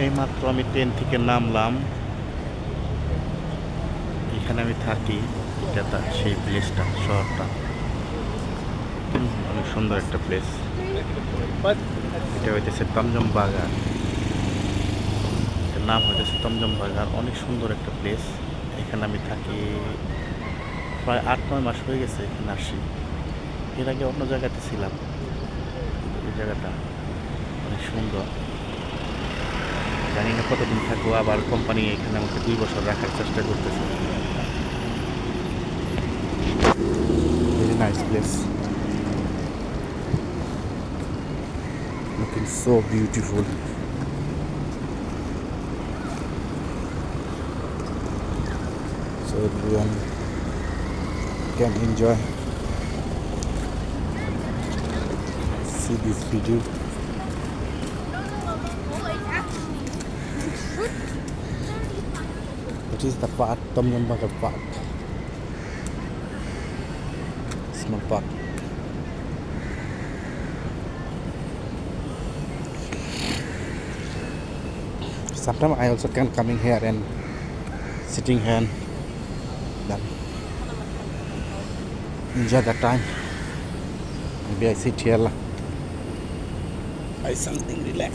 এইমাত্র আমি ট্রেন থেকে নামলাম। এখানে আমি থাকি। এটা সেই প্লেসটা, শহরটা অনেক সুন্দর একটা প্লেস। এটা হইতেছে তমজম বাগান। এটার নাম হইতেছে তমজম বাগান। অনেক সুন্দর একটা প্লেস। এখানে আমি থাকি প্রায় ৮-৯ মাস হয়ে গেছে। এখানে আসি। এর আগে অন্য জায়গাতে ছিলাম, কিন্তু এই জায়গাটা অনেক সুন্দর। জানি না কতদিন থাকবো। আবার কোম্পানি এখানে আমাকে ২ বছর রাখার চেষ্টা করতেছে। Very nice place, looking so beautiful. So everyone can enjoy, see this video. It is the park, Tom Yum Bagar Park, small park. Sometimes I also can coming here and sitting here and then enjoy the time. Maybe I sit here, I something relax.